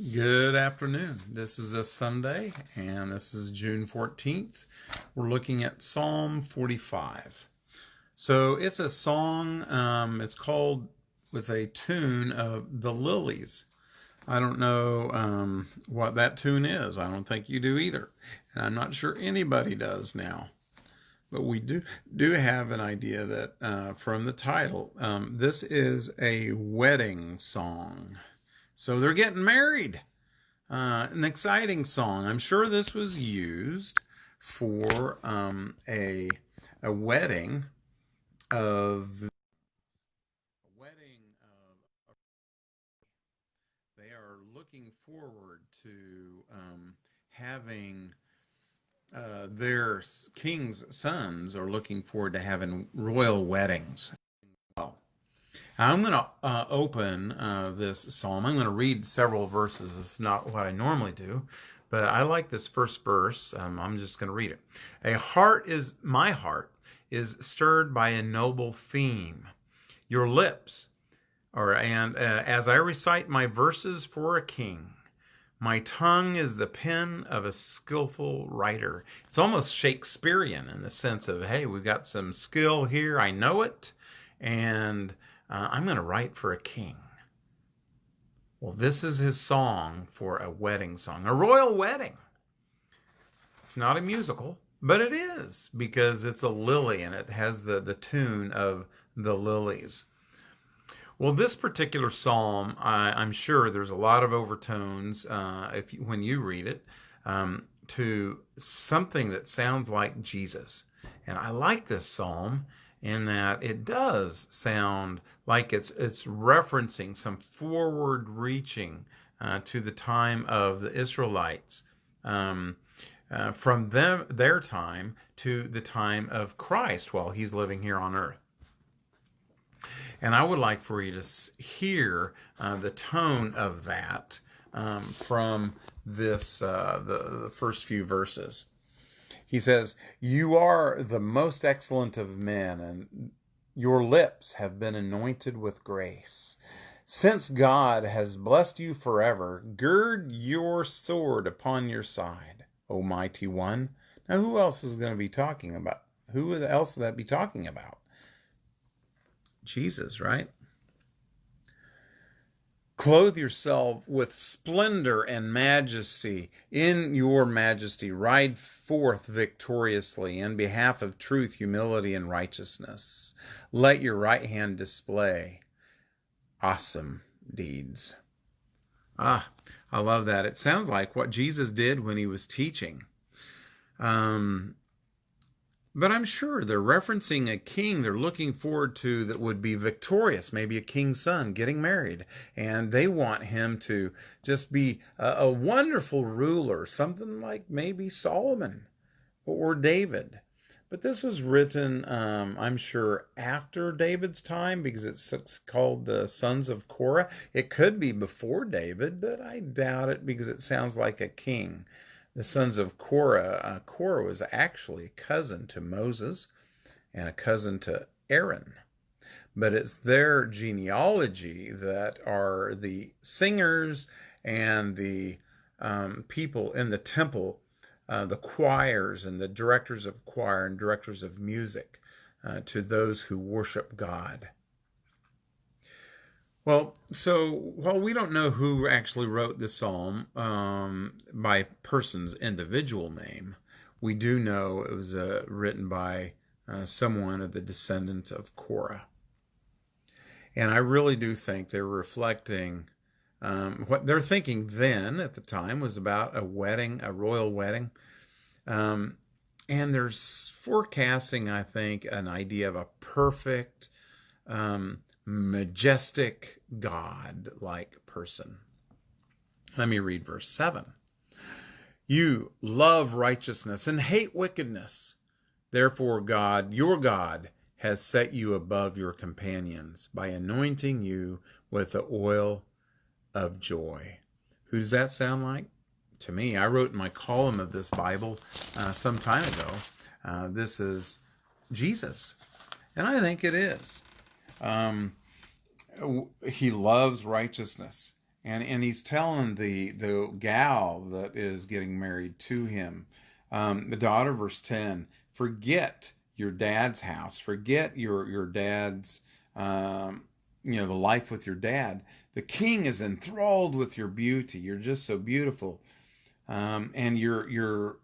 Good afternoon. This is a Sunday, and this is June 14th. We're looking at Psalm 45. So it's a song, it's called with a tune of the Lilies. I don't know what that tune is. I don't think you do either. And I'm not sure anybody does now. But we do have an idea that from the title, this is a wedding song. So they're getting married. An exciting song. I'm sure this was used for a wedding of they are looking forward to having their king's sons are looking forward to having royal weddings. Oh. I'm going to open this psalm. I'm going to read several verses. It's not what I normally do, but I like this first verse. I'm just going to read it. My heart is stirred by a noble theme. Your lips and as I recite my verses for a king, my tongue is the pen of a skillful writer. It's almost Shakespearean in the sense of, hey, we've got some skill here. I know it. And I'm going to write for a king. Well, this is his song for a wedding song, a royal wedding. It's not a musical, but it is because it's a lily and it has the tune of the lilies. Well, this particular psalm, I'm sure there's a lot of overtones when you read it to something that sounds like Jesus. And I like this psalm in that it does sound like it's referencing some forward reaching to the time of the Israelites, from their time to the time of Christ while he's living here on earth. And I would like for you to hear the tone of that from this the first few verses. He says, "You are the most excellent of men, and your lips have been anointed with grace. Since God has blessed you forever, gird your sword upon your side, O mighty one." Now, who else is going to be talking about? Who else would that be talking about? Jesus, right? Clothe yourself with splendor and majesty. In your majesty, ride forth victoriously in behalf of truth, humility, and righteousness. Let your right hand display awesome deeds. I love that. It sounds like what Jesus did when he was teaching. But I'm sure they're referencing a king they're looking forward to that would be victorious, maybe a king's son getting married. And they want him to just be a wonderful ruler, something like maybe Solomon or David. But this was written, I'm sure, after David's time because it's called the Sons of Korah. It could be before David, but I doubt it because it sounds like a king. The sons of Korah. Korah was actually a cousin to Moses and a cousin to Aaron. But it's their genealogy that are the singers and the people in the temple, the choirs and the directors of choir and directors of music to those who worship God. Well, so while we don't know who actually wrote the psalm by person's individual name, we do know it was written by someone of the descendants of Korah. And I really do think they're reflecting what they're thinking then at the time was about a wedding, a royal wedding. And they're forecasting, I think, an idea of a perfect, majestic God-like person. Let me read verse 7. You love righteousness and hate wickedness. Therefore God, your God, has set you above your companions by anointing you with the oil of joy. Who does that sound like? To me, I wrote in my column of this Bible some time ago, this is Jesus. And I think it is. He loves righteousness And he's telling the gal that is getting married to him, the daughter, verse 10, forget your dad's house, forget your dad's, the life with your dad. The king is enthralled with your beauty. You're just so beautiful, and your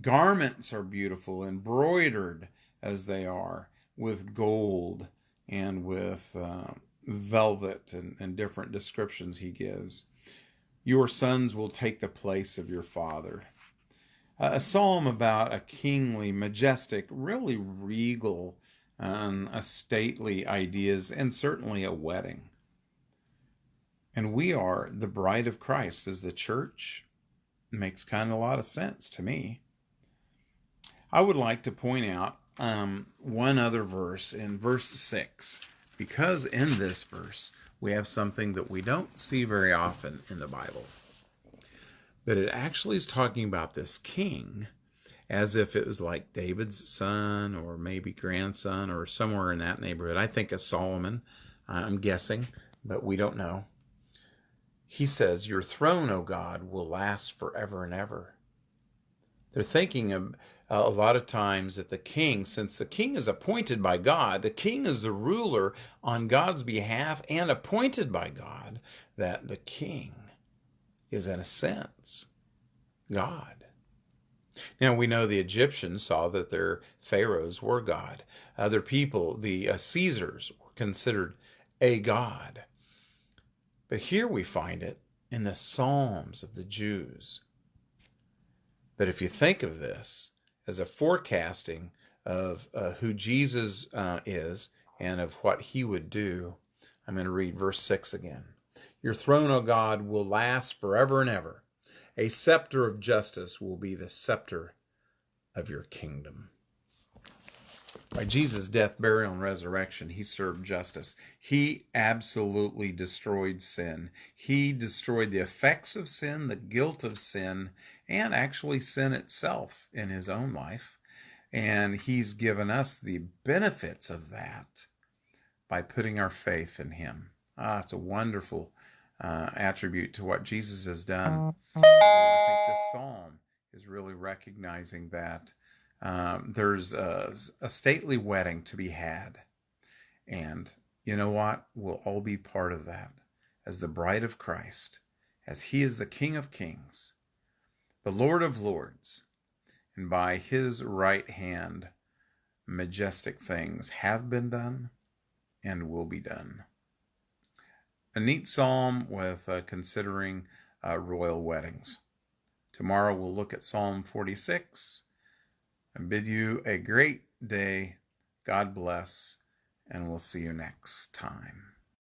garments are beautiful, embroidered as they are with gold and with velvet and different descriptions he gives. Your sons will take the place of your father. A psalm about a kingly, majestic, really regal, a stately ideas, and certainly a wedding. And we are the bride of Christ as the church. It makes kind of a lot of sense to me. I would like to point out one other verse in verse 6, because in this verse we have something that we don't see very often in the Bible. But it actually is talking about this king as if it was like David's son or maybe grandson or somewhere in that neighborhood. I think of Solomon, I'm guessing, but we don't know. He says, your throne, O God, will last forever and ever. They're thinking of a lot of times that the king, since the king is appointed by God, the king is the ruler on God's behalf and appointed by God, that the king is, in a sense, God. Now, we know the Egyptians saw that their pharaohs were God. Other people, the Caesars, were considered a god. But here we find it in the Psalms of the Jews. But if you think of this as a forecasting of who Jesus is and of what he would do, I'm going to read verse 6 again. Your throne, O God, will last forever and ever. A scepter of justice will be the scepter of your kingdom. By Jesus' death, burial, and resurrection, he served justice. He absolutely destroyed sin. He destroyed the effects of sin, the guilt of sin, and actually sin itself in his own life. And he's given us the benefits of that by putting our faith in him. It's a wonderful attribute to what Jesus has done. And I think this psalm is really recognizing that there's a stately wedding to be had. And you know what? We'll all be part of that as the bride of Christ, as he is the King of Kings, the Lord of Lords. And by his right hand, majestic things have been done and will be done. A neat psalm with considering royal weddings. Tomorrow we'll look at Psalm 46 and bid you a great day. God bless, and we'll see you next time.